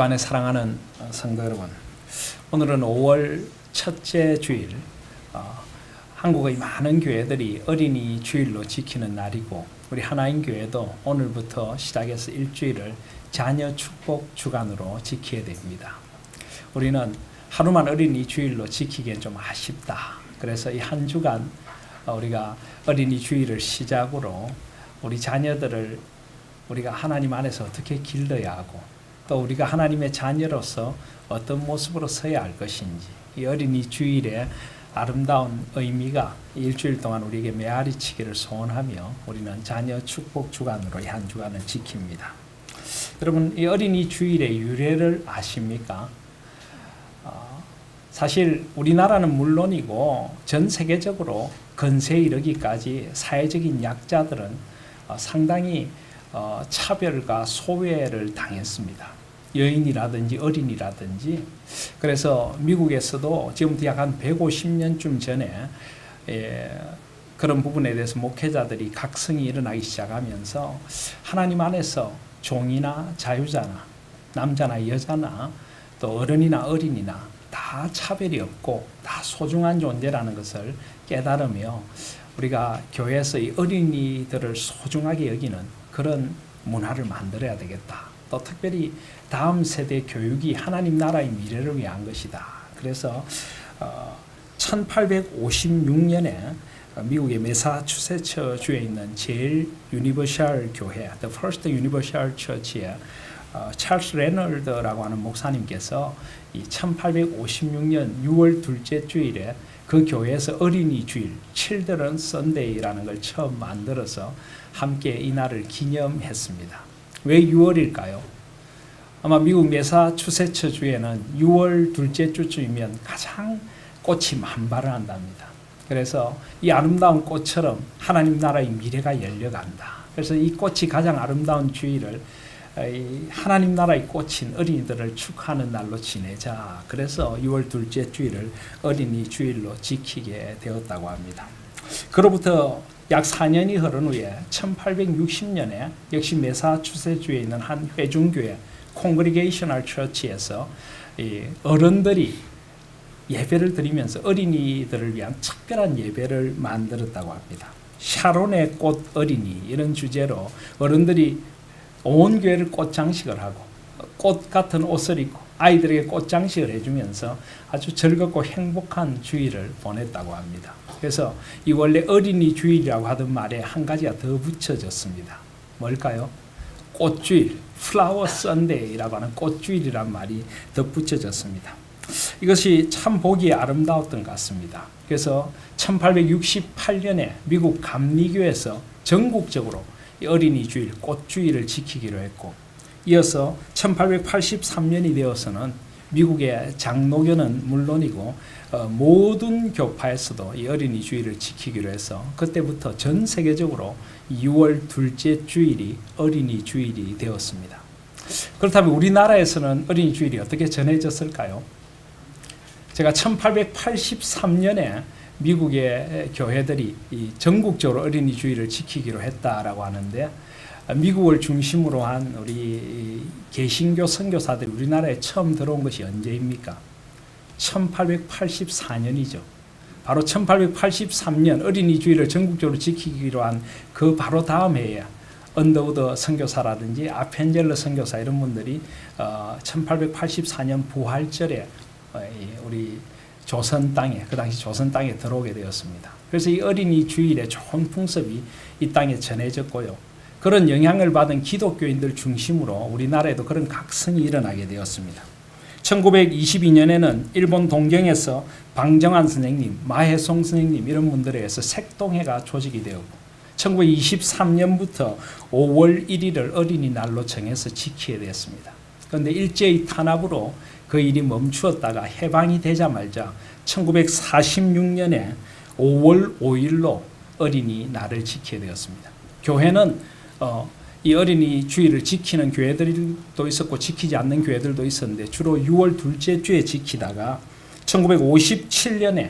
주 안에 사랑하는 성도 여러분, 오늘은 5월 첫째 주일, 한국의 많은 교회들이 어린이 주일로 지키는 날이고, 우리 하나인 교회도 오늘부터 시작해서 일주일을 자녀 축복 주간으로 지켜야 됩니다. 우리는 하루만 어린이 주일로 지키기엔 좀 아쉽다. 그래서 이 한 주간 우리가 어린이 주일을 시작으로 우리 자녀들을 우리가 하나님 안에서 어떻게 길러야 하고, 또 우리가 하나님의 자녀로서 어떤 모습으로 서야 할 것인지, 이 어린이 주일의 아름다운 의미가 일주일 동안 우리에게 메아리치기를 소원하며 우리는 자녀 축복 주간으로 이 한 주간을 지킵니다. 여러분, 이 어린이 주일의 유래를 아십니까? 사실 우리나라는 물론이고 전 세계적으로 근세에 이르기까지 사회적인 약자들은 상당히 차별과 소외를 당했습니다. 여인이라든지 어린이라든지. 그래서 미국에서도 지금부터 약 한 150년쯤 전에 그런 부분에 대해서 목회자들이 각성이 일어나기 시작하면서 하나님 안에서 종이나 자유자나 남자나 여자나 또 어른이나 어린이나 다 차별이 없고 다 소중한 존재라는 것을 깨달으며 우리가 교회에서 이 어린이들을 소중하게 여기는 그런 문화를 만들어야 되겠다. 또 특별히 다음 세대 교육이 하나님 나라의 미래를 위한 것이다. 그래서 1856년에 미국의 매사추세츠주에 있는 제일 유니버셜 교회, The First Universal Church의 찰스 레널드라고 하는 목사님께서 이 1856년 6월 둘째 주일에 그 교회에서 어린이 주일, Children Sunday라는 걸 처음 만들어서 함께 이 날을 기념했습니다. 왜 6월일까요? 아마 미국 매사추세츠주에는 6월 둘째 주쯤이면 가장 꽃이 만발을 한답니다. 그래서 이 아름다운 꽃처럼 하나님 나라의 미래가 열려간다. 그래서 이 꽃이 가장 아름다운 주일을 하나님 나라의 꽃인 어린이들을 축하하는 날로 지내자. 그래서 6월 둘째 주일을 어린이 주일로 지키게 되었다고 합니다. 그로부터 약 4년이 흐른 후에 1860년에 역시 매사추세츠주에 있는 한 회중교회 Congregational Church에서 어른들이 예배를 드리면서 어린이들을 위한 특별한 예배를 만들었다고 합니다. 샤론의 꽃 어린이, 이런 주제로 어른들이 온 교회를 꽃장식을 하고 꽃 같은 옷을 입고 아이들에게 꽃장식을 해주면서 아주 즐겁고 행복한 주일을 보냈다고 합니다. 그래서 이 원래 어린이 주일이라고 하던 말에 한 가지가 더 붙여졌습니다. 뭘까요? 꽃주일, Flower Sunday라고 하는 꽃주일이란 말이 더 붙여졌습니다. 이것이 참 보기에 아름다웠던 것 같습니다. 그래서 1868년에 미국 감리교에서 전국적으로 어린이 주일, 꽃주일을 지키기로 했고, 이어서 1883년이 되어서는 미국의 장로교는 물론이고 모든 교파에서도 이 어린이 주일을 지키기로 해서 그때부터 전 세계적으로 6월 둘째 주일이 어린이 주일이 되었습니다. 그렇다면 우리나라에서는 어린이 주일이 어떻게 전해졌을까요? 제가 1883년에 미국의 교회들이 전국적으로 어린이 주일을 지키기로 했다라고 하는데, 미국을 중심으로 한 우리 개신교 선교사들이 우리나라에 처음 들어온 것이 언제입니까? 1884년이죠. 바로 1883년 어린이 주일을 전국적으로 지키기로 한 그 바로 다음 해에 언더우드 선교사라든지 아펜젤러 선교사 이런 분들이 1884년 부활절에 우리 조선 땅에, 그 당시 조선 땅에 들어오게 되었습니다. 그래서 이 어린이 주일의 좋은 풍습이 이 땅에 전해졌고요. 그런 영향을 받은 기독교인들 중심으로 우리나라에도 그런 각성이 일어나게 되었습니다. 1922년에는 일본 동경에서 방정환 선생님, 마혜송 선생님 이런 분들에 의해서 색동회가 조직이 되었고, 1923년부터 5월 1일을 어린이날로 정해서 지키게 되었습니다. 그런데 일제의 탄압으로 그 일이 멈추었다가 해방이 되자마자 1946년에 5월 5일로 어린이날을 지키게 되었습니다. 교회는 이 어린이 주일을 지키는 교회들도 있었고 지키지 않는 교회들도 있었는데 주로 6월 둘째 주에 지키다가 1957년에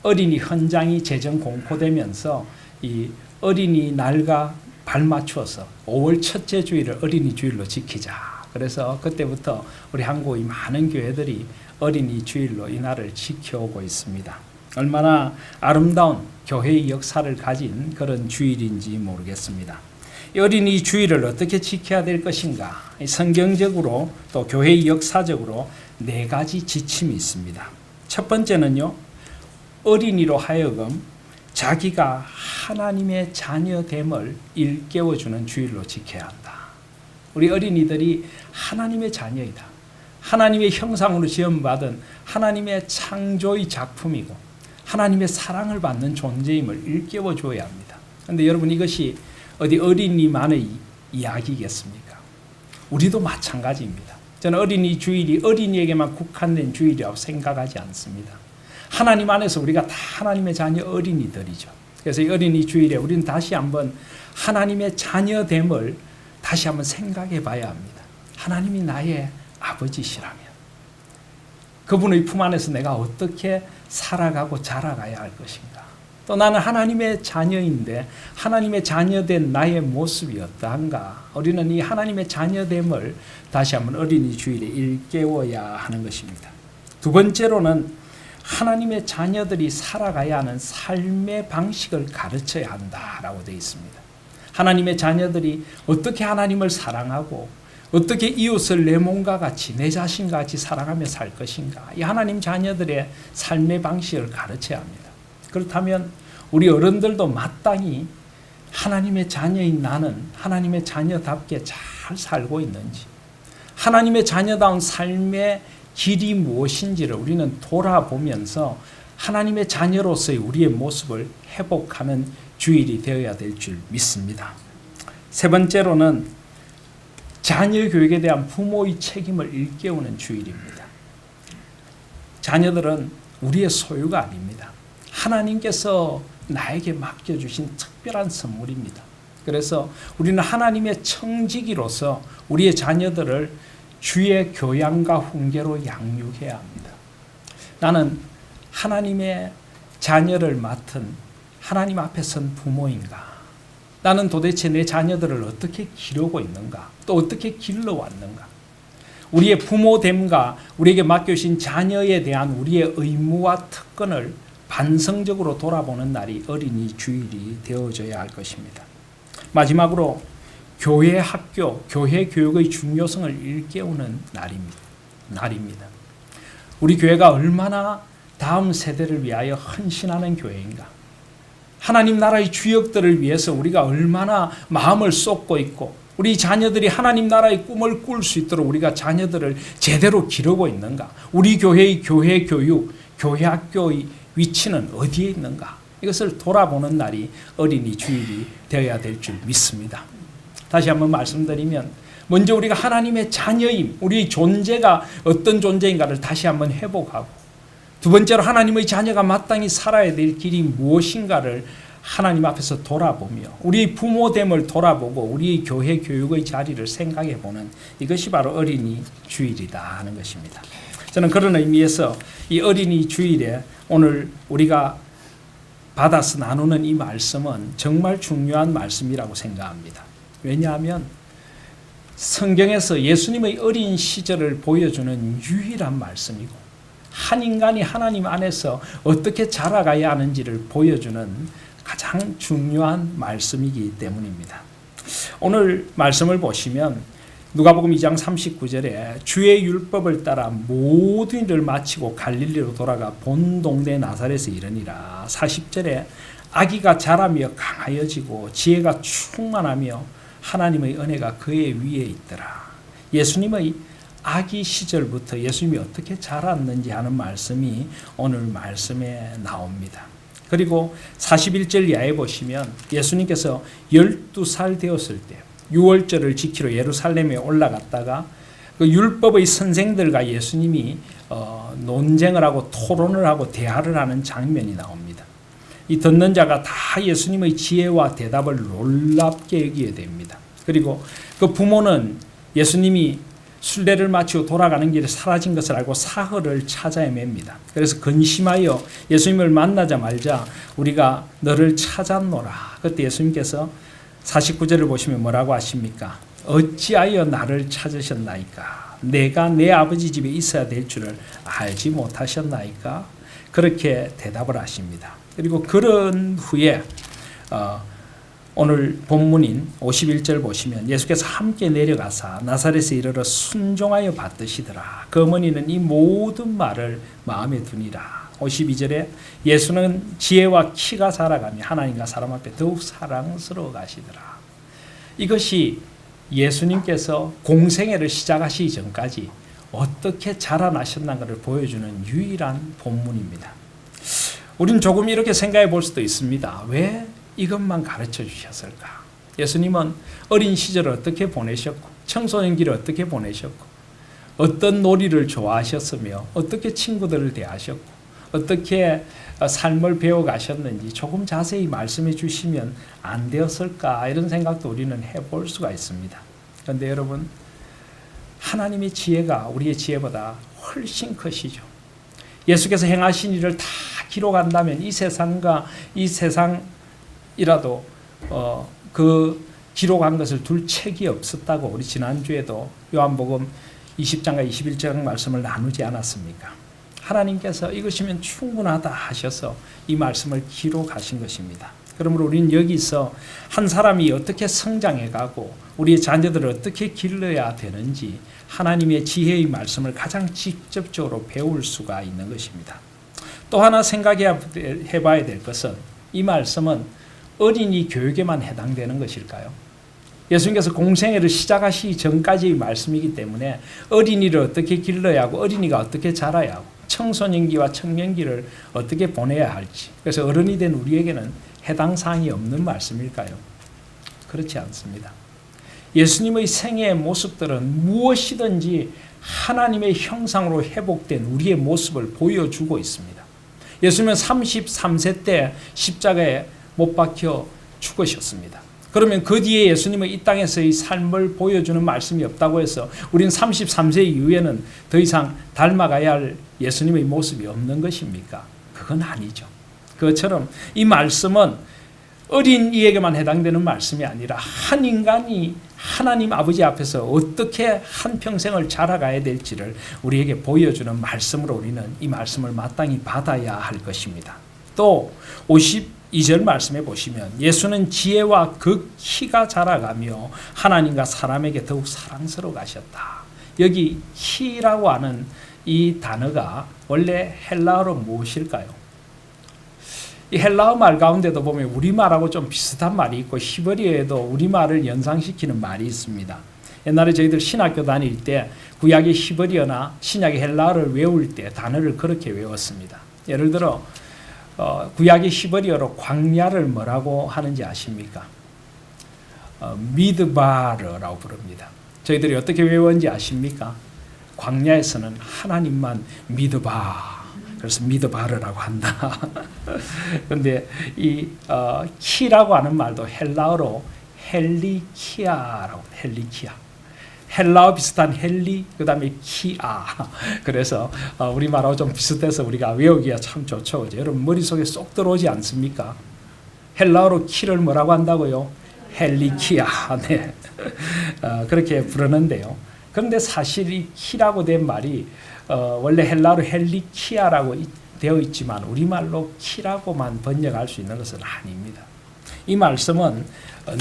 어린이 헌장이 재정 공포되면서 이 어린이날과 발맞추어서 5월 첫째 주일을 어린이 주일로 지키자. 그래서 그때부터 우리 한국의 많은 교회들이 어린이 주일로 이 날을 지켜오고 있습니다. 얼마나 아름다운 교회의 역사를 가진 그런 주일인지 모르겠습니다. 이 어린이 주일을 어떻게 지켜야 될 것인가? 성경적으로 또 교회의 역사적으로 4가지 지침이 있습니다. 첫 번째는요, 어린이로 하여금 자기가 하나님의 자녀됨을 일깨워주는 주일로 지켜야 한다. 우리 어린이들이 하나님의 자녀이다. 하나님의 형상으로 지음받은 하나님의 창조의 작품이고 하나님의 사랑을 받는 존재임을 일깨워줘야 합니다. 그런데 여러분, 이것이 어디 어린이만의 이야기겠습니까? 우리도 마찬가지입니다. 저는 어린이 주일이 어린이에게만 국한된 주일이라고 생각하지 않습니다. 하나님 안에서 우리가 다 하나님의 자녀 어린이들이죠. 그래서 이 어린이 주일에 우리는 다시 한번 하나님의 자녀됨을 다시 한번 생각해 봐야 합니다. 하나님이 나의 아버지시라면 그분의 품 안에서 내가 어떻게 살아가고 자라가야 할 것인가? 또 나는 하나님의 자녀인데 하나님의 자녀된 나의 모습이 어떠한가? 우리는 이 하나님의 자녀됨을 다시 한번 어린이 주일에 일깨워야 하는 것입니다. 두 번째로는 하나님의 자녀들이 살아가야 하는 삶의 방식을 가르쳐야 한다라고 되어 있습니다. 하나님의 자녀들이 어떻게 하나님을 사랑하고 어떻게 이웃을 내 몸과 같이 내 자신과 같이 사랑하며 살 것인가? 이 하나님 자녀들의 삶의 방식을 가르쳐야 합니다. 그렇다면 우리 어른들도 마땅히 하나님의 자녀인 나는 하나님의 자녀답게 잘 살고 있는지, 하나님의 자녀다운 삶의 길이 무엇인지를 우리는 돌아보면서 하나님의 자녀로서의 우리의 모습을 회복하는 주일이 되어야 될 줄 믿습니다. 세 번째로는 자녀 교육에 대한 부모의 책임을 일깨우는 주일입니다. 자녀들은 우리의 소유가 아닙니다. 하나님께서 나에게 맡겨주신 특별한 선물입니다. 그래서 우리는 하나님의 청지기로서 우리의 자녀들을 주의 교양과 훈계로 양육해야 합니다. 나는 하나님의 자녀를 맡은 하나님 앞에 선 부모인가? 나는 도대체 내 자녀들을 어떻게 기르고 있는가? 또 어떻게 길러왔는가? 우리의 부모됨과 우리에게 맡겨주신 자녀에 대한 우리의 의무와 특권을 반성적으로 돌아보는 날이 어린이 주일이 되어져야 할 것입니다. 마지막으로 교회 학교, 교회 교육의 중요성을 일깨우는 날입니다. 우리 교회가 얼마나 다음 세대를 위하여 헌신하는 교회인가? 하나님 나라의 주역들을 위해서 우리가 얼마나 마음을 쏟고 있고 우리 자녀들이 하나님 나라의 꿈을 꿀 수 있도록 우리가 자녀들을 제대로 기르고 있는가? 우리 교회의 교회 교육, 교회 학교의 위치는 어디에 있는가? 이것을 돌아보는 날이 어린이 주일이 되어야 될 줄 믿습니다. 다시 한번 말씀드리면 먼저 우리가 하나님의 자녀임, 우리의 존재가 어떤 존재인가를 다시 한번 회복하고 두 번째로 하나님의 자녀가 마땅히 살아야 될 길이 무엇인가를 하나님 앞에서 돌아보며 우리 부모됨을 돌아보고 우리 교회 교육의 자리를 생각해보는 이것이 바로 어린이 주일이다 하는 것입니다. 저는 그런 의미에서 이 어린이 주일에 오늘 우리가 받아서 나누는 이 말씀은 정말 중요한 말씀이라고 생각합니다. 왜냐하면 성경에서 예수님의 어린 시절을 보여주는 유일한 말씀이고 한 인간이 하나님 안에서 어떻게 자라가야 하는지를 보여주는 가장 중요한 말씀이기 때문입니다. 오늘 말씀을 보시면 누가복음 2장 39절에 주의 율법을 따라 모든 일을 마치고 갈릴리로 돌아가 본 동네 나사렛에 이르니라. 40절에 아기가 자라며 강하여지고 지혜가 충만하며 하나님의 은혜가 그의 위에 있더라. 예수님의 아기 시절부터 예수님이 어떻게 자랐는지 하는 말씀이 오늘 말씀에 나옵니다. 그리고 41절 이하에 보시면 예수님께서 12살 되었을 때 유월절을 지키러 예루살렘에 올라갔다가 그 율법의 선생들과 예수님이 논쟁을 하고 토론을 하고 대화를 하는 장면이 나옵니다. 이 듣는 자가 다 예수님의 지혜와 대답을 놀랍게 여기게 됩니다. 그리고 그 부모는 예수님이 순례를 마치고 돌아가는 길에 사라진 것을 알고 사흘을 찾아 헤맵니다. 그래서 근심하여 예수님을 만나자마자 우리가 너를 찾았노라. 그때 예수님께서 49절을 보시면 뭐라고 하십니까? 어찌하여 나를 찾으셨나이까? 내가 내 아버지 집에 있어야 될 줄을 알지 못하셨나이까? 그렇게 대답을 하십니다. 그리고 그런 후에 오늘 본문인 51절 보시면 예수께서 함께 내려가사 나사렛에 이르러 순종하여 받드시더라. 그 어머니는 이 모든 말을 마음에 두니라. 52절에 예수는 지혜와 키가 자라가며 하나님과 사람 앞에 더욱 사랑스러워 가시더라. 이것이 예수님께서 공생애를 시작하시기 전까지 어떻게 자라나셨는가를 보여주는 유일한 본문입니다. 우리는 조금 이렇게 생각해 볼 수도 있습니다. 왜 이것만 가르쳐 주셨을까? 예수님은 어린 시절을 어떻게 보내셨고 청소년기를 어떻게 보내셨고 어떤 놀이를 좋아하셨으며 어떻게 친구들을 대하셨고 어떻게 삶을 배워가셨는지 조금 자세히 말씀해 주시면 안 되었을까 이런 생각도 우리는 해볼 수가 있습니다. 그런데 여러분 하나님의 지혜가 우리의 지혜보다 훨씬 크시죠. 예수께서 행하신 일을 다 기록한다면 이 세상과 이 세상이라도 그 기록한 것을 둘 책이 없었다고 우리 지난주에도 요한복음 20장과 21장 말씀을 나누지 않았습니까? 하나님께서 이것이면 충분하다 하셔서 이 말씀을 기록하신 것입니다. 그러므로 우리는 여기서 한 사람이 어떻게 성장해가고 우리의 자녀들을 어떻게 길러야 되는지 하나님의 지혜의 말씀을 가장 직접적으로 배울 수가 있는 것입니다. 또 하나 생각해봐야 될 것은 이 말씀은 어린이 교육에만 해당되는 것일까요? 예수님께서 공생애를 시작하시기 전까지의 말씀이기 때문에 어린이를 어떻게 길러야 하고 어린이가 어떻게 자라야 하고 청소년기와 청년기를 어떻게 보내야 할지 그래서 어른이 된 우리에게는 해당 사항이 없는 말씀일까요? 그렇지 않습니다. 예수님의 생애의 모습들은 무엇이든지 하나님의 형상으로 회복된 우리의 모습을 보여주고 있습니다. 예수님은 33세 때 십자가에 못 박혀 죽으셨습니다. 그러면 그 뒤에 예수님의 이 땅에서의 삶을 보여주는 말씀이 없다고 해서 우리는 33세 이후에는 더 이상 닮아가야 할 예수님의 모습이 없는 것입니까? 그건 아니죠. 그것처럼 이 말씀은 어린이에게만 해당되는 말씀이 아니라 한 인간이 하나님 아버지 앞에서 어떻게 한평생을 자라가야 될지를 우리에게 보여주는 말씀으로 우리는 이 말씀을 마땅히 받아야 할 것입니다. 또 52절 말씀해 보시면 예수는 지혜와 그 키가 자라가며 하나님과 사람에게 더욱 사랑스러워 가셨다. 여기 키라고 하는 이 단어가 원래 헬라어로 무엇일까요? 이 헬라어 말 가운데도 보면 우리말하고 좀 비슷한 말이 있고 히브리어에도 우리말을 연상시키는 말이 있습니다. 옛날에 저희들 신학교 다닐 때 구약의 히브리어나 신약의 헬라어를 외울 때 단어를 그렇게 외웠습니다. 예를 들어 구약의 히브리어로 광야를 뭐라고 하는지 아십니까? 미드바르라고 부릅니다. 저희들이 어떻게 외웠는지 아십니까? 광야에서는 하나님만 믿어봐. 그래서 미드바르라고 한다. 그런데 이 키라고 하는 말도 헬라어로 헬리키아라고 헬리키아. 헬라어 비슷한 헬리 그다음에 키아. 그래서 우리말하고 좀 비슷해서 우리가 외우기가 참 좋죠. 여러분 머릿속에 쏙 들어오지 않습니까? 헬라어로 키를 뭐라고 한다고요? 헬리키아. 네. 그렇게 부르는데요. 그런데 사실 이 키라고 된 말이 원래 헬라어로 헬리키아라고 되어 있지만 우리말로 키라고만 번역할 수 있는 것은 아닙니다. 이 말씀은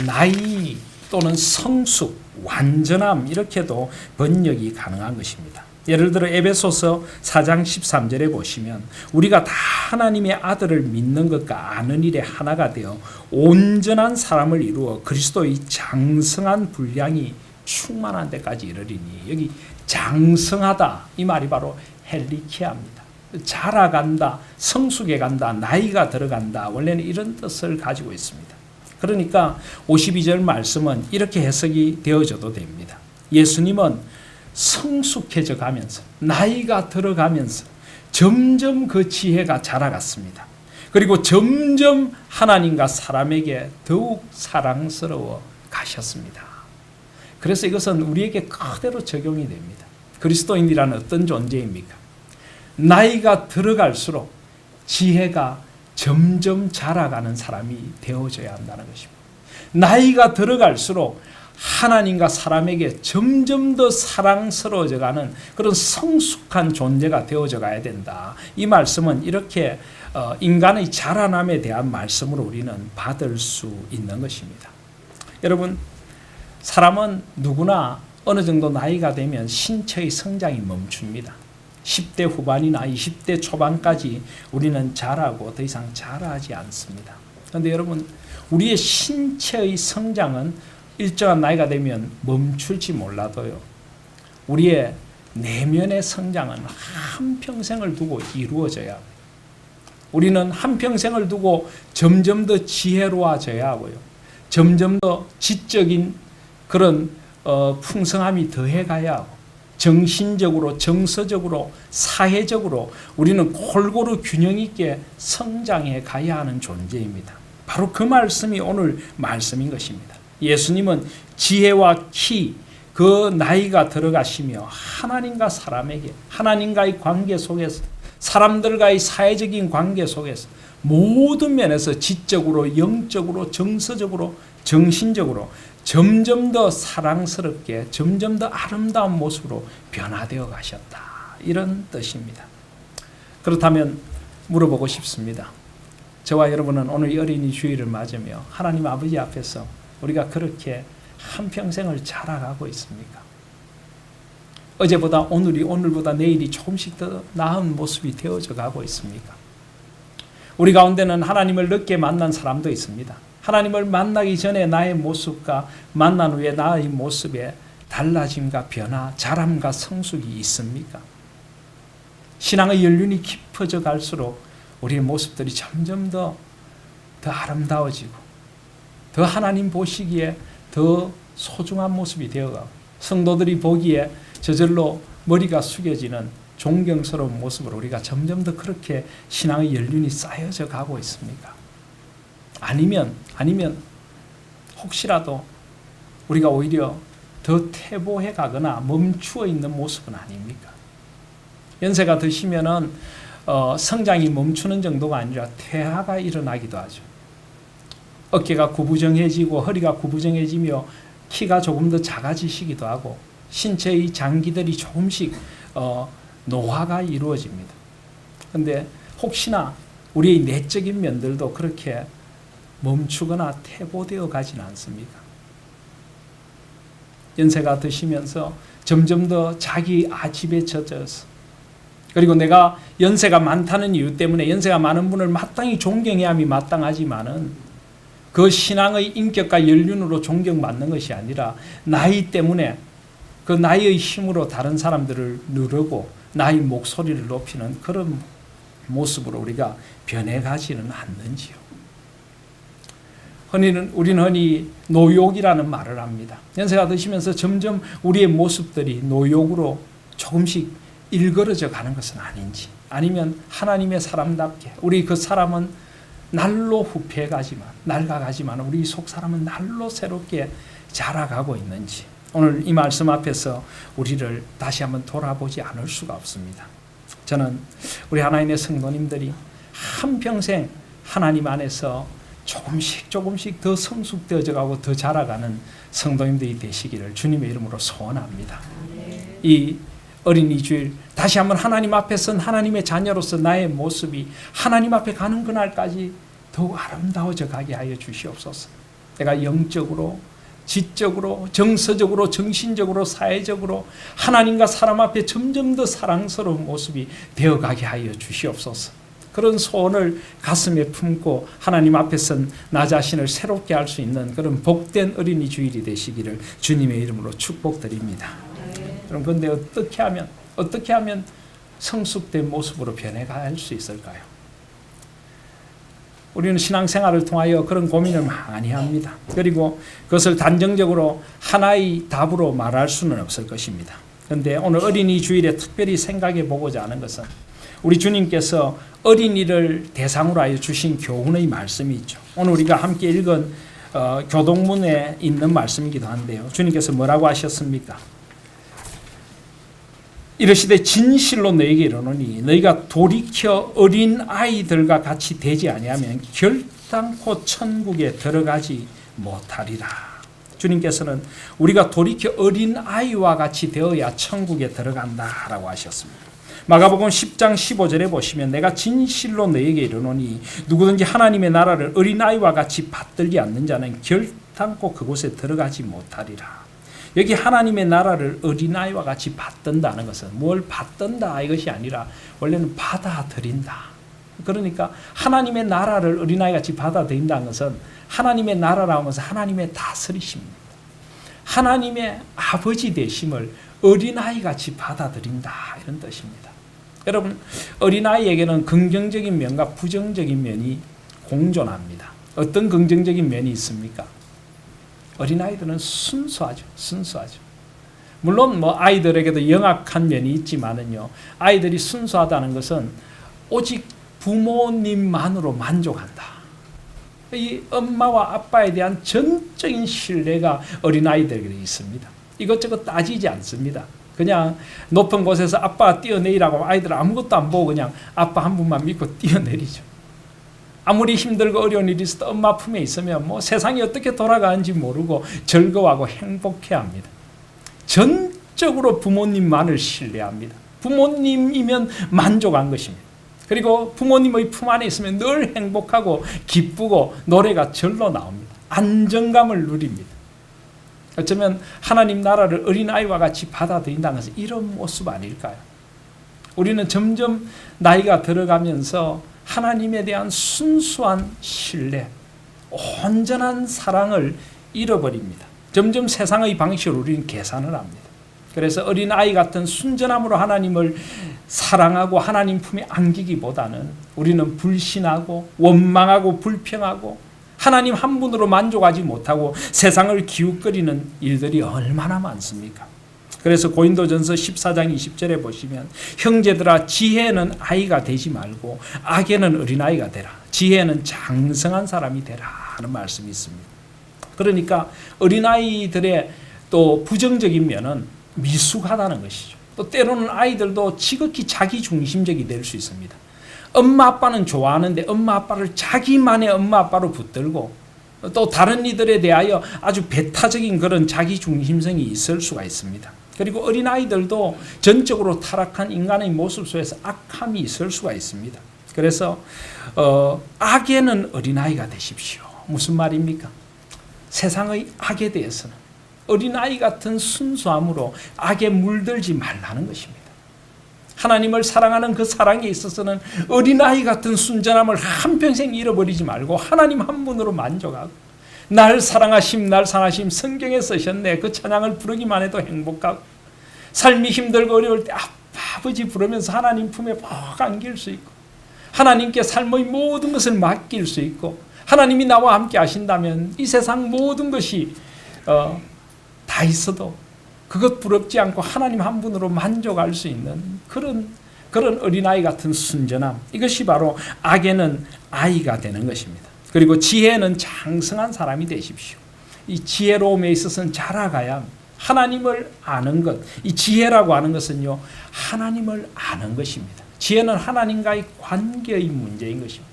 나이 또는 성숙, 완전함 이렇게도 번역이 가능한 것입니다. 예를 들어 에베소서 4장 13절에 보시면 우리가 다 하나님의 아들을 믿는 것과 아는 일에 하나가 되어 온전한 사람을 이루어 그리스도의 장성한 분량이 충만한 데까지 이르리니 여기 장성하다 이 말이 바로 헬리키아입니다. 자라간다, 성숙해 간다, 나이가 들어간다 원래는 이런 뜻을 가지고 있습니다. 그러니까 52절 말씀은 이렇게 해석이 되어져도 됩니다. 예수님은 성숙해져 가면서 나이가 들어가면서 점점 그 지혜가 자라갔습니다. 그리고 점점 하나님과 사람에게 더욱 사랑스러워 가셨습니다. 그래서 이것은 우리에게 그대로 적용이 됩니다. 그리스도인이라는 어떤 존재입니까? 나이가 들어갈수록 지혜가 점점 자라가는 사람이 되어져야 한다는 것입니다. 나이가 들어갈수록 하나님과 사람에게 점점 더 사랑스러워져 가는 그런 성숙한 존재가 되어져 가야 된다. 이 말씀은 이렇게 인간의 자라남에 대한 말씀으로 우리는 받을 수 있는 것입니다. 여러분, 사람은 누구나 어느 정도 나이가 되면 신체의 성장이 멈춥니다. 10대 후반이나 20대 초반까지 우리는 자라고 더 이상 자라지 않습니다. 그런데 여러분, 우리의 신체의 성장은 일정한 나이가 되면 멈출지 몰라도요, 우리의 내면의 성장은 한평생을 두고 이루어져야 합니다. 우리는 한평생을 두고 점점 더 지혜로워져야 하고요, 점점 더 지적인 그런 풍성함이 더해가야 하고, 정신적으로, 정서적으로, 사회적으로 우리는 골고루 균형 있게 성장해 가야 하는 존재입니다. 바로 그 말씀이 오늘 말씀인 것입니다. 예수님은 지혜와 키, 그 나이가 들어가시며 하나님과 사람에게, 하나님과의 관계 속에서, 사람들과의 사회적인 관계 속에서 모든 면에서 지적으로, 영적으로, 정서적으로, 정신적으로 점점 더 사랑스럽게, 점점 더 아름다운 모습으로 변화되어 가셨다. 이런 뜻입니다. 그렇다면 물어보고 싶습니다. 저와 여러분은 오늘 어린이 주일을 맞으며 하나님 아버지 앞에서 우리가 그렇게 한평생을 자라가고 있습니까? 어제보다 오늘이, 오늘보다 내일이 조금씩 더 나은 모습이 되어져 가고 있습니까? 우리 가운데는 하나님을 늦게 만난 사람도 있습니다. 하나님을 만나기 전에 나의 모습과 만난 후에 나의 모습에 달라짐과 변화, 자람과 성숙이 있습니까? 신앙의 연륜이 깊어져 갈수록 우리의 모습들이 점점 더 아름다워지고, 더 하나님 보시기에 더 소중한 모습이 되어가고, 성도들이 보기에 저절로 머리가 숙여지는 존경스러운 모습으로 우리가 점점 더 그렇게 신앙의 연륜이 쌓여져 가고 있습니까? 아니면 혹시라도 우리가 오히려 더 퇴보해 가거나 멈추어 있는 모습은 아닙니까? 연세가 드시면은 성장이 멈추는 정도가 아니라 퇴화가 일어나기도 하죠. 어깨가 구부정해지고 허리가 구부정해지며 키가 조금 더 작아지시기도 하고, 신체의 장기들이 조금씩 노화가 이루어집니다. 그런데 혹시나 우리의 내적인 면들도 그렇게 멈추거나 퇴보되어 가지는 않습니까? 연세가 드시면서 점점 더 자기 아집에 젖어서, 그리고 내가 연세가 많다는 이유 때문에 연세가 많은 분을 마땅히 존경해야 함이 마땅하지만은 그 신앙의 인격과 연륜으로 존경받는 것이 아니라 나이 때문에 그 나이의 힘으로 다른 사람들을 누르고 나의 목소리를 높이는 그런 모습으로 우리가 변해가지는 않는지요. 우리는 흔히 노욕이라는 말을 합니다. 연세가 드시면서 점점 우리의 모습들이 노욕으로 조금씩 일그러져 가는 것은 아닌지, 아니면 하나님의 사람답게 우리 그 사람은 날로 후패가지만, 낡아가지만 우리 속 사람은 날로 새롭게 자라가고 있는지, 오늘 이 말씀 앞에서 우리를 다시 한번 돌아보지 않을 수가 없습니다. 저는 우리 하나님의 성도님들이 한평생 하나님 안에서 조금씩 더 성숙되어져 가고 더 자라가는 성도님들이 되시기를 주님의 이름으로 소원합니다. 이 어린이 주일 다시 한번 하나님 앞에 선 하나님의 자녀로서 나의 모습이 하나님 앞에 가는 그날까지 더욱 아름다워져 가게 하여 주시옵소서. 내가 영적으로, 지적으로, 정서적으로, 정신적으로, 사회적으로 하나님과 사람 앞에 점점 더 사랑스러운 모습이 되어가게 하여 주시옵소서. 그런 소원을 가슴에 품고 하나님 앞에 선 나 자신을 새롭게 할 수 있는 그런 복된 어린이 주일이 되시기를 주님의 이름으로 축복드립니다. 그럼 그런데 어떻게 하면 성숙된 모습으로 변해갈 수 있을까요? 우리는 신앙생활을 통하여 그런 고민을 많이 합니다. 그리고 그것을 단정적으로 하나의 답으로 말할 수는 없을 것입니다. 그런데 오늘 어린이 주일에 특별히 생각해 보고자 하는 것은 우리 주님께서 어린이를 대상으로 하여 주신 교훈의 말씀이 있죠. 오늘 우리가 함께 읽은 교동문에 있는 말씀이기도 한데요. 주님께서 뭐라고 하셨습니까? 이르시되 진실로 너희에게 이르노니 너희가 돌이켜 어린 아이들과 같이 되지 아니하면 결단코 천국에 들어가지 못하리라. 주님께서는 우리가 돌이켜 어린아이와 같이 되어야 천국에 들어간다라고 하셨습니다. 마가복음 10장 15절에 보시면 내가 진실로 너에게 이르노니 누구든지 하나님의 나라를 어린아이와 같이 받들지 않는 자는 결단코 그곳에 들어가지 못하리라. 여기 하나님의 나라를 어린아이와 같이 받든다는 것은 뭘 받든다 이것이 아니라 원래는 받아들인다. 그러니까 하나님의 나라를 어린아이 같이 받아들인다는 것은 하나님의 나라라고 하면서 하나님의 다스리십니다. 하나님의 아버지 되심을 어린아이 같이 받아들인다 이런 뜻입니다. 여러분, 어린아이에게는 긍정적인 면과 부정적인 면이 공존합니다. 어떤 긍정적인 면이 있습니까? 어린아이들은 순수하죠. 물론 아이들에게도 영악한 면이 있지만은요, 아이들이 순수하다는 것은 오직 부모님만으로 만족한다. 이 엄마와 아빠에 대한 전적인 신뢰가 어린아이들에게 있습니다. 이것저것 따지지 않습니다. 그냥 높은 곳에서 아빠가 뛰어내리라고 하면 아이들은 아무것도 안 보고 그냥 아빠 한 분만 믿고 뛰어내리죠. 아무리 힘들고 어려운 일이 있어도 엄마 품에 있으면 세상이 어떻게 돌아가는지 모르고 즐거워하고 행복해합니다. 전적으로 부모님만을 신뢰합니다. 부모님이면 만족한 것입니다. 그리고 부모님의 품 안에 있으면 늘 행복하고 기쁘고 노래가 절로 나옵니다. 안정감을 누립니다. 어쩌면 하나님 나라를 어린아이와 같이 받아들인다는 것은 이런 모습 아닐까요? 우리는 점점 나이가 들어가면서 하나님에 대한 순수한 신뢰, 온전한 사랑을 잃어버립니다. 점점 세상의 방식으로 우리는 계산을 합니다. 그래서 어린아이 같은 순전함으로 하나님을 사랑하고 하나님 품에 안기기보다는 우리는 불신하고 원망하고 불평하고 하나님 한 분으로 만족하지 못하고 세상을 기웃거리는 일들이 얼마나 많습니까? 그래서 고린도전서 14장 20절에 보시면 형제들아 지혜는 아이가 되지 말고 악에는 어린아이가 되라. 지혜는 장성한 사람이 되라 하는 말씀이 있습니다. 그러니까 어린아이들의 또 부정적인 면은 미숙하다는 것이죠. 또 때로는 아이들도 지극히 자기중심적이 될 수 있습니다. 엄마 아빠는 좋아하는데 엄마 아빠를 자기만의 엄마 아빠로 붙들고 또 다른 이들에 대하여 아주 배타적인 그런 자기중심성이 있을 수가 있습니다. 그리고 어린아이들도 전적으로 타락한 인간의 모습 속에서 악함이 있을 수가 있습니다. 그래서 악에는 어린아이가 되십시오. 무슨 말입니까? 세상의 악에 대해서는 어린아이 같은 순수함으로 악에 물들지 말라는 것입니다. 하나님을 사랑하는 그 사랑에 있어서는 어린아이 같은 순전함을 한평생 잃어버리지 말고 하나님 한 분으로 만족하고 날 사랑하심 성경에 쓰셨네. 그 찬양을 부르기만 해도 행복하고 삶이 힘들고 어려울 때 아버지 부르면서 하나님 품에 푹 안길 수 있고 하나님께 삶의 모든 것을 맡길 수 있고 하나님이 나와 함께 하신다면 이 세상 모든 것이 다 있어도 그것 부럽지 않고 하나님 한 분으로 만족할 수 있는 그런 어린아이 같은 순전함, 이것이 바로 악에는 아이가 되는 것입니다. 그리고 지혜는 장성한 사람이 되십시오. 이 지혜로움에 있어서는 자라가야 합니다. 하나님을 아는 것, 이 지혜라고 하는 것은요, 하나님을 아는 것입니다. 지혜는 하나님과의 관계의 문제인 것입니다.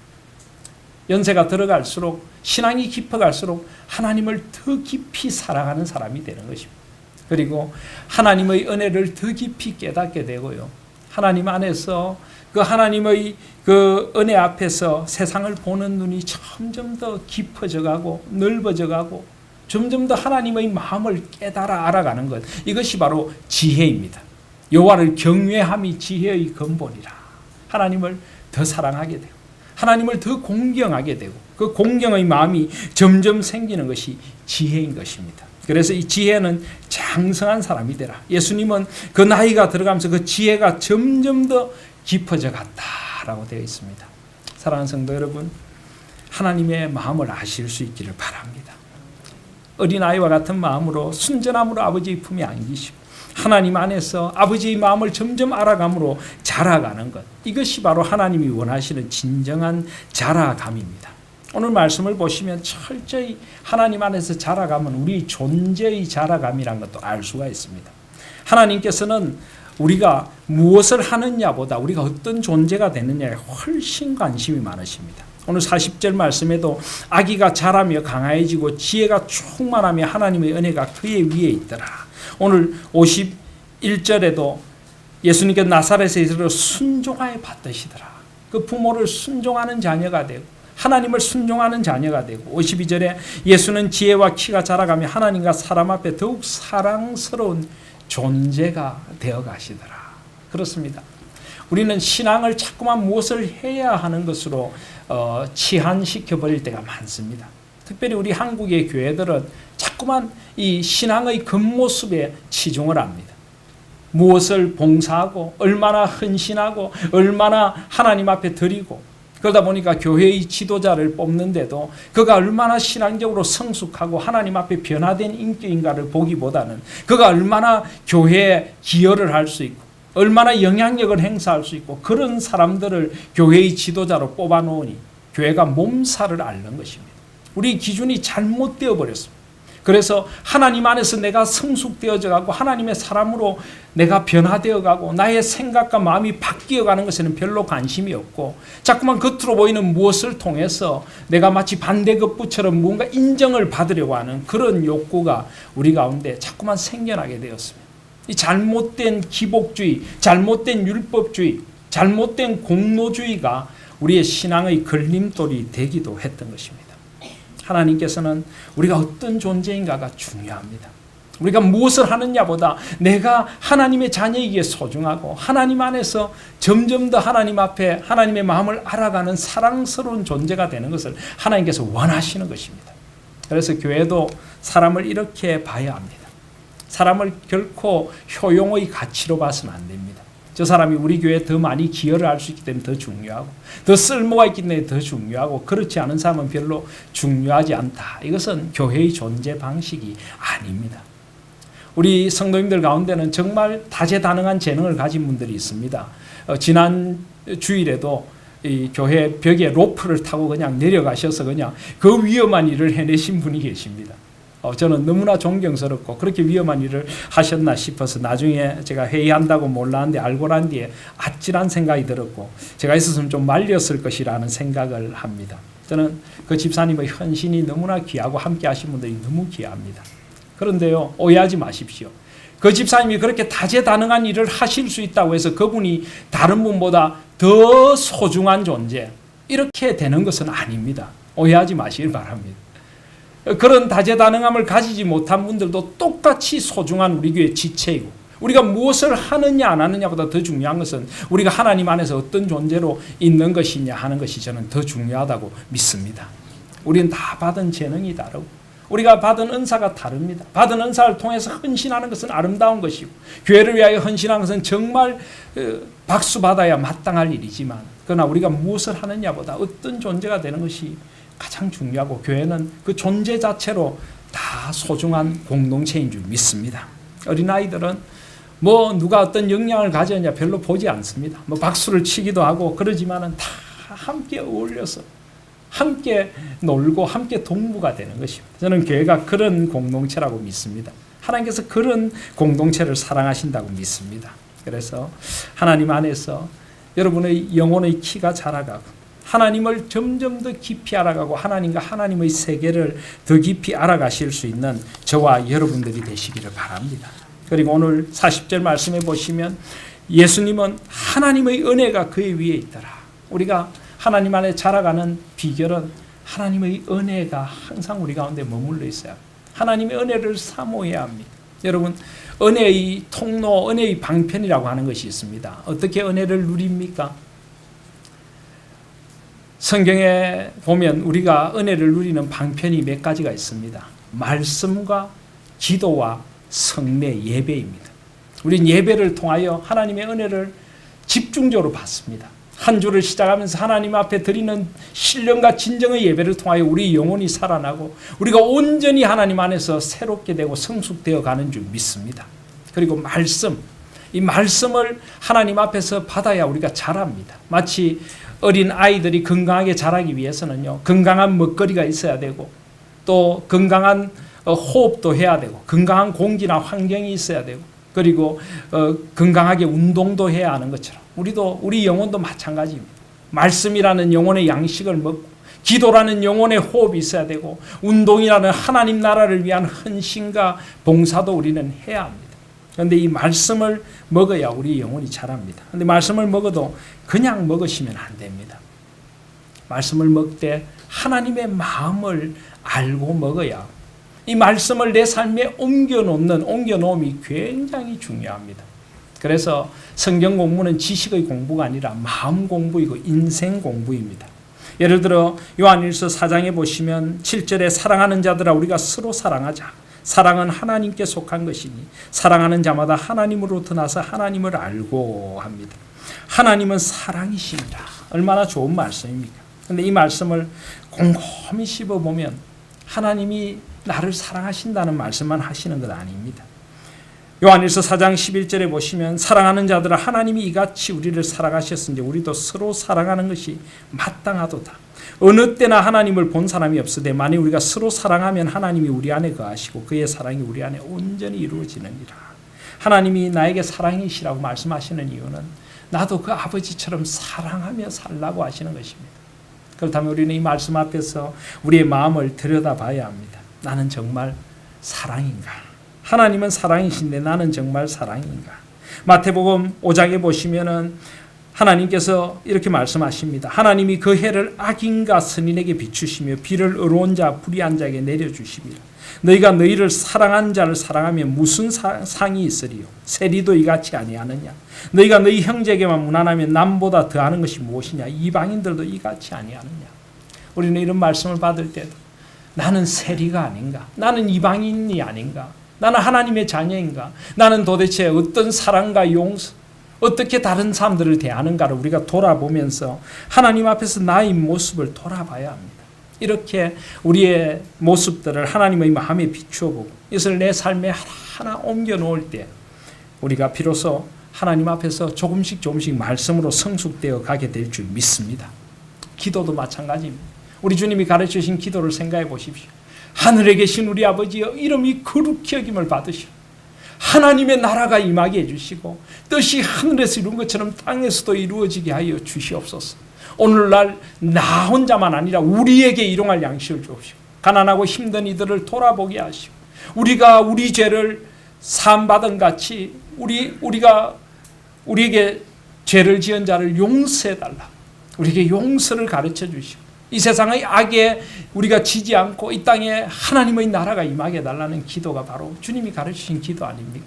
연세가 들어갈수록 신앙이 깊어갈수록 하나님을 더 깊이 사랑하는 사람이 되는 것입니다. 그리고 하나님의 은혜를 더 깊이 깨닫게 되고요. 하나님 안에서 그 하나님의 그 은혜 앞에서 세상을 보는 눈이 점점 더 깊어져 가고 넓어져 가고 점점 더 하나님의 마음을 깨달아 알아가는 것, 이것이 바로 지혜입니다. 여호와를 경외함이 지혜의 근본이라. 하나님을 더 사랑하게 되고 하나님을 더 공경하게 되고 그 공경의 마음이 점점 생기는 것이 지혜인 것입니다. 그래서 이 지혜는 장성한 사람이 되라. 예수님은 그 나이가 들어가면서 그 지혜가 점점 더 깊어져 갔다라고 되어 있습니다. 사랑하는 성도 여러분, 하나님의 마음을 아실 수 있기를 바랍니다. 어린아이와 같은 마음으로 순전함으로 아버지의 품에 안기시고 하나님 안에서 아버지의 마음을 점점 알아감으로 자라가는 것, 이것이 바로 하나님이 원하시는 진정한 자라감입니다. 오늘 말씀을 보시면 철저히 하나님 안에서 자라가면 우리 존재의 자라감이라는 것도 알 수가 있습니다. 하나님께서는 우리가 무엇을 하느냐보다 우리가 어떤 존재가 되느냐에 훨씬 관심이 많으십니다. 오늘 40절 말씀에도 아기가 자라며 강화해지고 지혜가 충만하며 하나님의 은혜가 그의 위에 있더라. 오늘 51절에도 예수님께서 나사렛에 이르러 순종하여 받으시더라. 그 부모를 순종하는 자녀가 되고 하나님을 순종하는 자녀가 되고 52절에 예수는 지혜와 키가 자라가며 하나님과 사람 앞에 더욱 사랑스러운 존재가 되어 가시더라. 그렇습니다. 우리는 신앙을 자꾸만 무엇을 해야 하는 것으로 치환시켜버릴 때가 많습니다. 특별히 우리 한국의 교회들은 자꾸만 이 신앙의 겉모습에 치중을 합니다. 무엇을 봉사하고 얼마나 헌신하고 얼마나 하나님 앞에 드리고 그러다 보니까 교회의 지도자를 뽑는데도 그가 얼마나 신앙적으로 성숙하고 하나님 앞에 변화된 인격인가를 보기보다는 그가 얼마나 교회에 기여를 할 수 있고 얼마나 영향력을 행사할 수 있고 그런 사람들을 교회의 지도자로 뽑아놓으니 교회가 몸살을 앓는 것입니다. 우리 기준이 잘못되어 버렸습니다. 그래서 하나님 안에서 내가 성숙되어져 가고 하나님의 사람으로 내가 변화되어 가고 나의 생각과 마음이 바뀌어 가는 것에는 별로 관심이 없고 자꾸만 겉으로 보이는 무엇을 통해서 내가 마치 반대급부처럼 무언가 인정을 받으려고 하는 그런 욕구가 우리 가운데 자꾸만 생겨나게 되었습니다. 이 잘못된 기복주의, 잘못된 율법주의, 잘못된 공로주의가 우리의 신앙의 걸림돌이 되기도 했던 것입니다. 하나님께서는 우리가 어떤 존재인가가 중요합니다. 우리가 무엇을 하느냐보다 내가 하나님의 자녀이기에 소중하고 하나님 안에서 점점 더 하나님 앞에 하나님의 마음을 알아가는 사랑스러운 존재가 되는 것을 하나님께서 원하시는 것입니다. 그래서 교회도 사람을 이렇게 봐야 합니다. 사람을 결코 효용의 가치로 봐서는 안 됩니다. 저 사람이 우리 교회에 더 많이 기여를 할 수 있기 때문에 더 중요하고 더 쓸모가 있기 때문에 더 중요하고 그렇지 않은 사람은 별로 중요하지 않다. 이것은 교회의 존재 방식이 아닙니다. 우리 성도님들 가운데는 정말 다재다능한 재능을 가진 분들이 있습니다. 지난 주일에도 이 교회 벽에 로프를 타고 그냥 내려가셔서 그냥 그 위험한 일을 해내신 분이 계십니다. 저는 너무나 존경스럽고 그렇게 위험한 일을 하셨나 싶어서 나중에 제가 회의한다고 몰랐는데 알고 난 뒤에 아찔한 생각이 들었고 제가 있었으면 좀 말렸을 것이라는 생각을 합니다. 저는 그 집사님의 헌신이 너무나 귀하고 함께 하신 분들이 너무 귀합니다. 그런데요, 오해하지 마십시오. 그 집사님이 그렇게 다재다능한 일을 하실 수 있다고 해서 그분이 다른 분보다 더 소중한 존재 이렇게 되는 것은 아닙니다. 오해하지 마시길 바랍니다. 그런 다재다능함을 가지지 못한 분들도 똑같이 소중한 우리 교회 지체이고 우리가 무엇을 하느냐 안 하느냐보다 더 중요한 것은 우리가 하나님 안에서 어떤 존재로 있는 것이냐 하는 것이 저는 더 중요하다고 믿습니다. 우리는 다 받은 재능이 다르고 우리가 받은 은사가 다릅니다. 받은 은사를 통해서 헌신하는 것은 아름다운 것이고 교회를 위하여 헌신하는 것은 정말 박수 받아야 마땅할 일이지만 그러나 우리가 무엇을 하느냐보다 어떤 존재가 되는 것이 가장 중요하고 교회는 그 존재 자체로 다 소중한 공동체인 줄 믿습니다. 어린아이들은 뭐 누가 어떤 역량을 가졌냐 별로 보지 않습니다. 뭐 박수를 치기도 하고 그러지만은 다 함께 어울려서 함께 놀고 함께 동무가 되는 것입니다. 저는 교회가 그런 공동체라고 믿습니다. 하나님께서 그런 공동체를 사랑하신다고 믿습니다. 그래서 하나님 안에서 여러분의 영혼의 키가 자라가고 하나님을 점점 더 깊이 알아가고 하나님과 하나님의 세계를 더 깊이 알아가실 수 있는 저와 여러분들이 되시기를 바랍니다. 그리고 오늘 40절 말씀해 보시면 예수님은 하나님의 은혜가 그의 위에 있더라. 우리가 하나님 안에 자라가는 비결은 하나님의 은혜가 항상 우리 가운데 머물러 있어야 합니다. 하나님의 은혜를 사모해야 합니다. 여러분, 은혜의 통로, 은혜의 방편이라고 하는 것이 있습니다. 어떻게 은혜를 누립니까? 성경에 보면 우리가 은혜를 누리는 방편이 몇 가지가 있습니다. 말씀과 기도와 성례, 예배입니다. 우린 예배를 통하여 하나님의 은혜를 집중적으로 받습니다. 한 주를 시작하면서 하나님 앞에 드리는 신령과 진정의 예배를 통하여 우리 영혼이 살아나고 우리가 온전히 하나님 안에서 새롭게 되고 성숙되어 가는 줄 믿습니다. 그리고 말씀, 이 말씀을 하나님 앞에서 받아야 우리가 자랍니다. 마치 어린 아이들이 건강하게 자라기 위해서는요, 건강한 먹거리가 있어야 되고 또 건강한 호흡도 해야 되고 건강한 공기나 환경이 있어야 되고 그리고 건강하게 운동도 해야 하는 것처럼 우리 영혼도 마찬가지입니다. 말씀이라는 영혼의 양식을 먹고 기도라는 영혼의 호흡이 있어야 되고 운동이라는 하나님 나라를 위한 헌신과 봉사도 우리는 해야 합니다. 그런데 이 말씀을 먹어야 우리 영혼이 자랍니다. 그런데 말씀을 먹어도 그냥 먹으시면 안 됩니다. 말씀을 먹되 하나님의 마음을 알고 먹어야 이 말씀을 내 삶에 옮겨놓음이 굉장히 중요합니다. 그래서 성경 공부는 지식의 공부가 아니라 마음 공부이고 인생 공부입니다. 예를 들어 요한일서 4장에 보시면 7절에 사랑하는 자들아 우리가 서로 사랑하자. 사랑은 하나님께 속한 것이니 사랑하는 자마다 하나님으로부터 나서 하나님을 알고 합니다. 하나님은 사랑이십니다. 얼마나 좋은 말씀입니까? 그런데 이 말씀을 곰곰이 씹어보면 하나님이 나를 사랑하신다는 말씀만 하시는 것 아닙니다. 요한일서 4장 11절에 보시면 사랑하는 자들아 하나님이 이같이 우리를 사랑하셨으니 우리도 서로 사랑하는 것이 마땅하도다. 어느 때나 하나님을 본 사람이 없으되 만일 우리가 서로 사랑하면 하나님이 우리 안에 거하시고 그의 사랑이 우리 안에 온전히 이루어지느니라. 하나님이 나에게 사랑이시라고 말씀하시는 이유는 나도 그 아버지처럼 사랑하며 살라고 하시는 것입니다. 그렇다면 우리는 이 말씀 앞에서 우리의 마음을 들여다봐야 합니다. 나는 정말 사랑인가? 하나님은 사랑이신데 나는 정말 사랑인가? 마태복음 5장에 보시면은 하나님께서 이렇게 말씀하십니다. 하나님이 그 해를 악인과 선인에게 비추시며 비를 의로운 자 불의한 자에게 내려주시리라. 너희가 너희를 사랑한 자를 사랑하면 무슨 상이 있으리요? 세리도 이같이 아니하느냐? 너희가 너희 형제에게만 무난하면 남보다 더하는 것이 무엇이냐? 이방인들도 이같이 아니하느냐? 우리는 이런 말씀을 받을 때도 나는 세리가 아닌가? 나는 이방인이 아닌가? 나는 하나님의 자녀인가? 나는 도대체 어떤 사랑과 용서, 어떻게 다른 사람들을 대하는가를 우리가 돌아보면서 하나님 앞에서 나의 모습을 돌아봐야 합니다. 이렇게 우리의 모습들을 하나님의 마음에 비추어 보고 이것을 내 삶에 하나하나 옮겨 놓을 때 우리가 비로소 하나님 앞에서 조금씩 말씀으로 성숙되어 가게 될 줄 믿습니다. 기도도 마찬가지입니다. 우리 주님이 가르쳐 주신 기도를 생각해 보십시오. 하늘에 계신 우리 아버지여 이름이 거룩히 여김을 받으시오. 하나님의 나라가 임하게 해주시고 뜻이 하늘에서 이룬 것처럼 땅에서도 이루어지게 하여 주시옵소서. 오늘날 나 혼자만 아니라 우리에게 일용할 양식을 주옵시고 가난하고 힘든 이들을 돌아보게 하시고 우리가 우리 죄를 사함받은 같이 우리가 우리에게 죄를 지은 자를 용서해달라. 우리에게 용서를 가르쳐 주시고 이 세상의 악에 우리가 지지 않고 이 땅에 하나님의 나라가 임하게 해달라는 기도가 바로 주님이 가르치신 기도 아닙니까?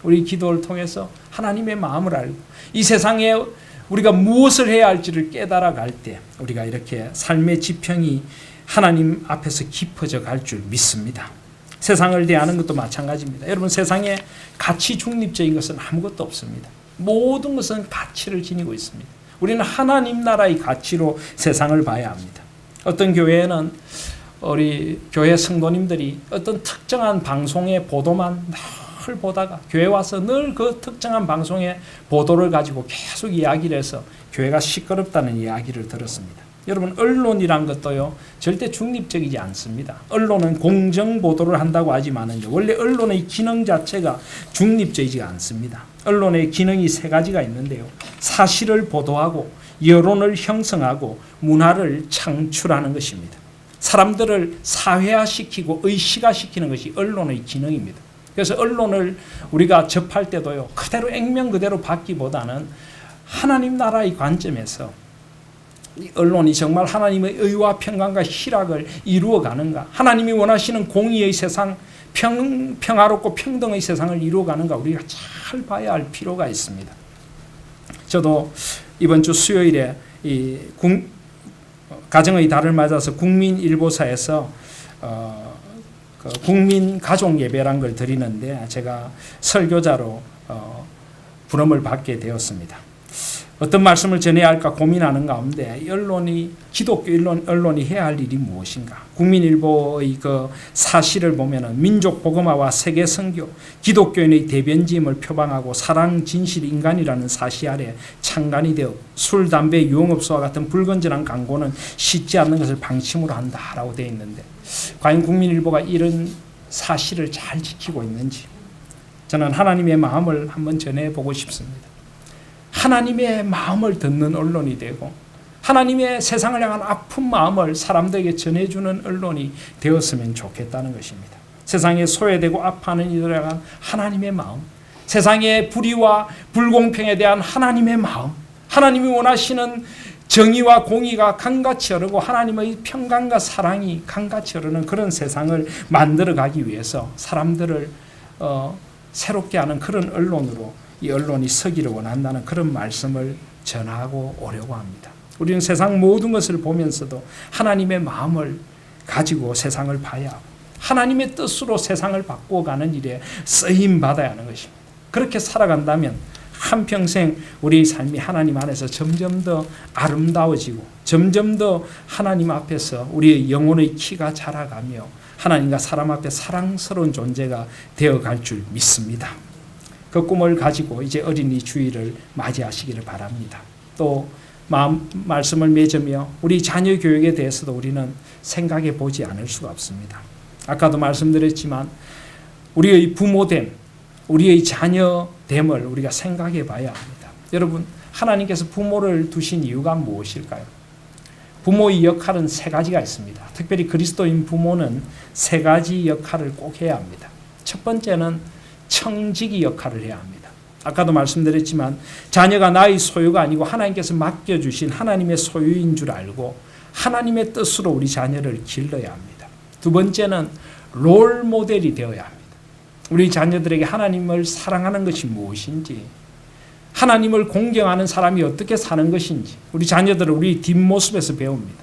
우리 기도를 통해서 하나님의 마음을 알고 이 세상에 우리가 무엇을 해야 할지를 깨달아 갈 때 우리가 이렇게 삶의 지평이 하나님 앞에서 깊어져 갈 줄 믿습니다. 세상을 대하는 것도 마찬가지입니다. 여러분 세상에 가치 중립적인 것은 아무것도 없습니다. 모든 것은 가치를 지니고 있습니다. 우리는 하나님 나라의 가치로 세상을 봐야 합니다. 어떤 교회에는 우리 교회 성도님들이 어떤 특정한 방송의 보도만 늘 보다가 교회 와서 늘 그 특정한 방송의 보도를 가지고 계속 이야기를 해서 교회가 시끄럽다는 이야기를 들었습니다. 여러분 언론이란 것도요 절대 중립적이지 않습니다. 언론은 공정 보도를 한다고 하지만은요 원래 언론의 기능 자체가 중립적이지 않습니다. 언론의 기능이 세 가지가 있는데요. 사실을 보도하고 여론을 형성하고 문화를 창출하는 것입니다. 사람들을 사회화시키고 의식화시키는 것이 언론의 기능입니다. 그래서 언론을 우리가 접할 때도요 그대로 액면 그대로 받기보다는 하나님 나라의 관점에서 이 언론이 정말 하나님의 의와 평강과 희락을 이루어가는가, 하나님이 원하시는 공의의 세상, 평화롭고 평등의 세상을 이루어가는가 우리가 잘 봐야 할 필요가 있습니다. 저도 이번 주 수요일에 이 가정의 달을 맞아서 국민일보사에서 국민 가족 예배란 걸 드리는데 제가 설교자로 부름을 받게 되었습니다. 어떤 말씀을 전해야 할까 고민하는 가운데 기독교 언론이 해야 할 일이 무엇인가? 국민일보의 그 사실을 보면은 민족 복음화와 세계 선교, 기독교인의 대변지임을 표방하고 사랑, 진실, 인간이라는 사시 아래 창간이 되어 술, 담배, 유흥업소와 같은 불건전한 광고는 싣지 않는 것을 방침으로 한다라고 되어 있는데 과연 국민일보가 이런 사실을 잘 지키고 있는지 저는 하나님의 마음을 한번 전해보고 싶습니다. 하나님의 마음을 듣는 언론이 되고 하나님의 세상을 향한 아픈 마음을 사람들에게 전해주는 언론이 되었으면 좋겠다는 것입니다. 세상에 소외되고 아파하는 이들에 대한 하나님의 마음, 세상의 불의와 불공평에 대한 하나님의 마음, 하나님이 원하시는 정의와 공의가 강같이 흐르고 하나님의 평강과 사랑이 강같이 흐르는 그런 세상을 만들어가기 위해서 사람들을 새롭게 하는 그런 언론으로 이 언론이 서기를 원한다는 그런 말씀을 전하고 오려고 합니다. 우리는 세상 모든 것을 보면서도 하나님의 마음을 가지고 세상을 봐야 하고 하나님의 뜻으로 세상을 바꾸어가는 일에 쓰임받아야 하는 것입니다. 그렇게 살아간다면 한평생 우리의 삶이 하나님 안에서 점점 더 아름다워지고 점점 더 하나님 앞에서 우리의 영혼의 키가 자라가며 하나님과 사람 앞에 사랑스러운 존재가 되어갈 줄 믿습니다. 그 꿈을 가지고 이제 어린이 주일을 맞이하시기를 바랍니다. 또 말씀을 맺으며 우리 자녀 교육에 대해서도 우리는 생각해 보지 않을 수가 없습니다. 아까도 말씀드렸지만 우리의 부모됨, 우리의 자녀됨을 우리가 생각해 봐야 합니다. 여러분, 하나님께서 부모를 두신 이유가 무엇일까요? 부모의 역할은 세 가지가 있습니다. 특별히 그리스도인 부모는 세 가지 역할을 꼭 해야 합니다. 첫 번째는 청지기 역할을 해야 합니다. 아까도 말씀드렸지만 자녀가 나의 소유가 아니고 하나님께서 맡겨주신 하나님의 소유인 줄 알고 하나님의 뜻으로 우리 자녀를 길러야 합니다. 두 번째는 롤 모델이 되어야 합니다. 우리 자녀들에게 하나님을 사랑하는 것이 무엇인지, 하나님을 공경하는 사람이 어떻게 사는 것인지 우리 자녀들은 우리 뒷모습에서 배웁니다.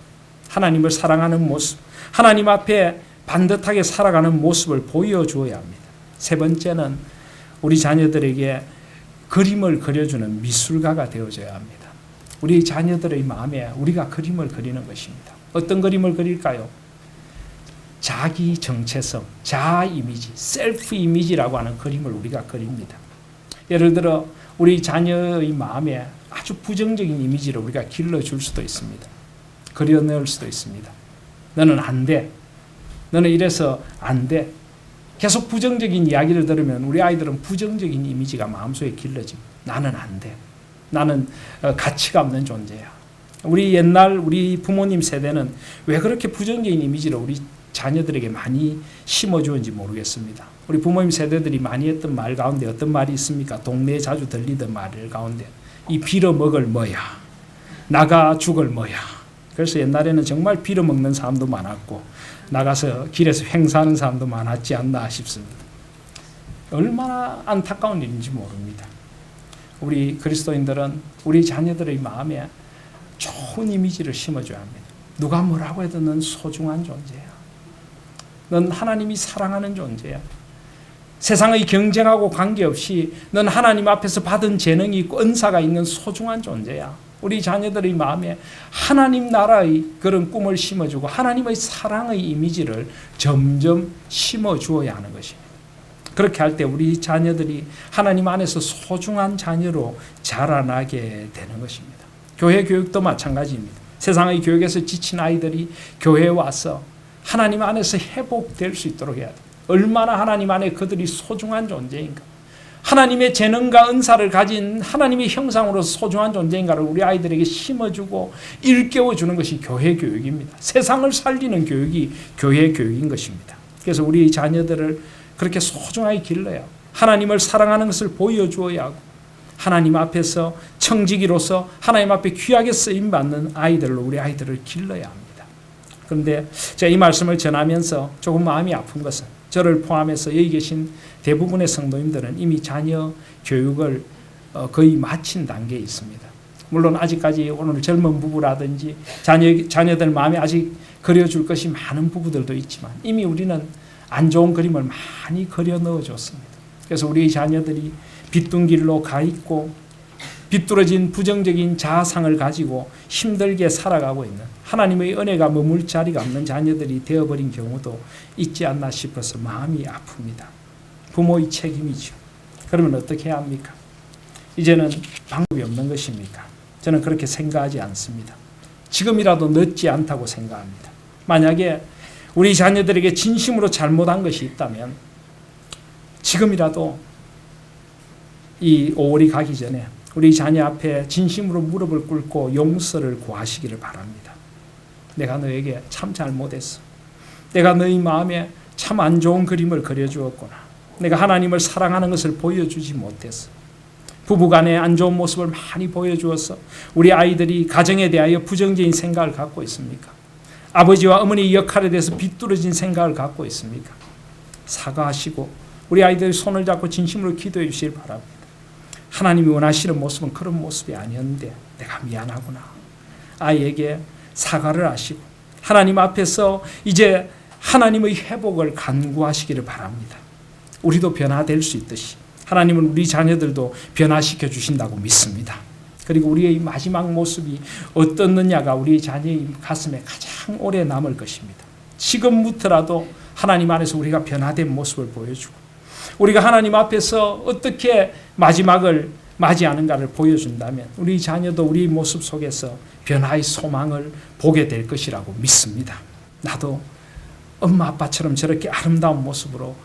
하나님을 사랑하는 모습, 하나님 앞에 반듯하게 살아가는 모습을 보여주어야 합니다. 세 번째는 우리 자녀들에게 그림을 그려주는 미술가가 되어줘야 합니다. 우리 자녀들의 마음에 우리가 그림을 그리는 것입니다. 어떤 그림을 그릴까요? 자기 정체성, 자아 이미지, 셀프 이미지라고 하는 그림을 우리가 그립니다. 예를 들어 우리 자녀의 마음에 아주 부정적인 이미지를 우리가 길러줄 수도 있습니다. 그려넣을 수도 있습니다. 너는 안 돼. 너는 이래서 안 돼. 계속 부정적인 이야기를 들으면 우리 아이들은 부정적인 이미지가 마음속에 길러집니다. 나는 안 돼. 나는 가치가 없는 존재야. 우리 부모님 세대는 왜 그렇게 부정적인 이미지를 우리 자녀들에게 많이 심어주는지 모르겠습니다. 우리 부모님 세대들이 많이 했던 말 가운데 어떤 말이 있습니까? 동네에 자주 들리던 말 가운데 이 빌어먹을 뭐야, 나가 죽을 뭐야. 그래서 옛날에는 정말 빌어먹는 사람도 많았고 나가서 길에서 행사하는 사람도 많았지 않나 싶습니다. 얼마나 안타까운 일인지 모릅니다. 우리 그리스도인들은 우리 자녀들의 마음에 좋은 이미지를 심어줘야 합니다. 누가 뭐라고 해도 넌 소중한 존재야. 넌 하나님이 사랑하는 존재야. 세상의 경쟁하고 관계없이 넌 하나님 앞에서 받은 재능이 있고 은사가 있는 소중한 존재야. 우리 자녀들의 마음에 하나님 나라의 그런 꿈을 심어주고 하나님의 사랑의 이미지를 점점 심어주어야 하는 것입니다. 그렇게 할 때 우리 자녀들이 하나님 안에서 소중한 자녀로 자라나게 되는 것입니다. 교회 교육도 마찬가지입니다. 세상의 교육에서 지친 아이들이 교회에 와서 하나님 안에서 회복될 수 있도록 해야 돼요. 얼마나 하나님 안에 그들이 소중한 존재인가. 하나님의 재능과 은사를 가진 하나님의 형상으로 소중한 존재인가를 우리 아이들에게 심어주고 일깨워주는 것이 교회 교육입니다. 세상을 살리는 교육이 교회 교육인 것입니다. 그래서 우리 자녀들을 그렇게 소중하게 길러야 하고 하나님을 사랑하는 것을 보여주어야 하고 하나님 앞에서 청지기로서 하나님 앞에 귀하게 쓰임받는 아이들로 우리 아이들을 길러야 합니다. 그런데 제가 이 말씀을 전하면서 조금 마음이 아픈 것은 저를 포함해서 여기 계신 대부분의 성도님들은 이미 자녀 교육을 거의 마친 단계에 있습니다. 물론 아직까지 오늘 젊은 부부라든지 자녀들 마음에 아직 그려줄 것이 많은 부부들도 있지만 이미 우리는 안 좋은 그림을 많이 그려 넣어줬습니다. 그래서 우리 자녀들이 비뚤 길로 가 있고 비뚤어진 부정적인 자아상을 가지고 힘들게 살아가고 있는 하나님의 은혜가 머물 자리가 없는 자녀들이 되어버린 경우도 있지 않나 싶어서 마음이 아픕니다. 부모의 책임이죠. 그러면 어떻게 해야 합니까? 이제는 방법이 없는 것입니까? 저는 그렇게 생각하지 않습니다. 지금이라도 늦지 않다고 생각합니다. 만약에 우리 자녀들에게 진심으로 잘못한 것이 있다면 지금이라도 이 5월이 가기 전에 우리 자녀 앞에 진심으로 무릎을 꿇고 용서를 구하시기를 바랍니다. 내가 너에게 참 잘못했어. 내가 너희 마음에 참 안 좋은 그림을 그려주었구나. 내가 하나님을 사랑하는 것을 보여주지 못했어. 부부간의 안 좋은 모습을 많이 보여주어서 우리 아이들이 가정에 대하여 부정적인 생각을 갖고 있습니까? 아버지와 어머니의 역할에 대해서 비뚤어진 생각을 갖고 있습니까? 사과하시고 우리 아이들의 손을 잡고 진심으로 기도해 주시길 바랍니다. 하나님이 원하시는 모습은 그런 모습이 아니었는데 내가 미안하구나. 아이에게 사과를 하시고 하나님 앞에서 이제 하나님의 회복을 간구하시기를 바랍니다. 우리도 변화될 수 있듯이 하나님은 우리 자녀들도 변화시켜 주신다고 믿습니다. 그리고 우리의 마지막 모습이 어떻느냐가 우리 자녀의 가슴에 가장 오래 남을 것입니다. 지금부터라도 하나님 안에서 우리가 변화된 모습을 보여주고 우리가 하나님 앞에서 어떻게 마지막을 맞이하는가를 보여준다면 우리 자녀도 우리 모습 속에서 변화의 소망을 보게 될 것이라고 믿습니다. 나도 엄마 아빠처럼 저렇게 아름다운 모습으로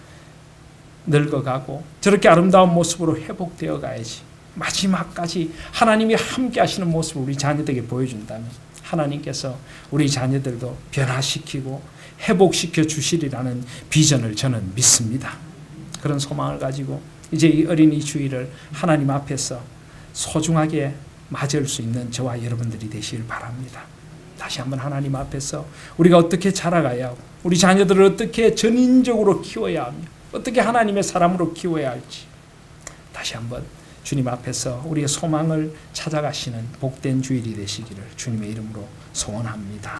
늙어가고 저렇게 아름다운 모습으로 회복되어 가야지. 마지막까지 하나님이 함께 하시는 모습을 우리 자녀들에게 보여준다면 하나님께서 우리 자녀들도 변화시키고 회복시켜 주시리라는 비전을 저는 믿습니다. 그런 소망을 가지고 이제 이 어린이 주일을 하나님 앞에서 소중하게 맞을 수 있는 저와 여러분들이 되시길 바랍니다. 다시 한번 하나님 앞에서 우리가 어떻게 자라가야 하고 우리 자녀들을 어떻게 전인적으로 키워야 하며 어떻게 하나님의 사람으로 키워야 할지 다시 한번 주님 앞에서 우리의 소망을 찾아가시는 복된 주일이 되시기를 주님의 이름으로 소원합니다.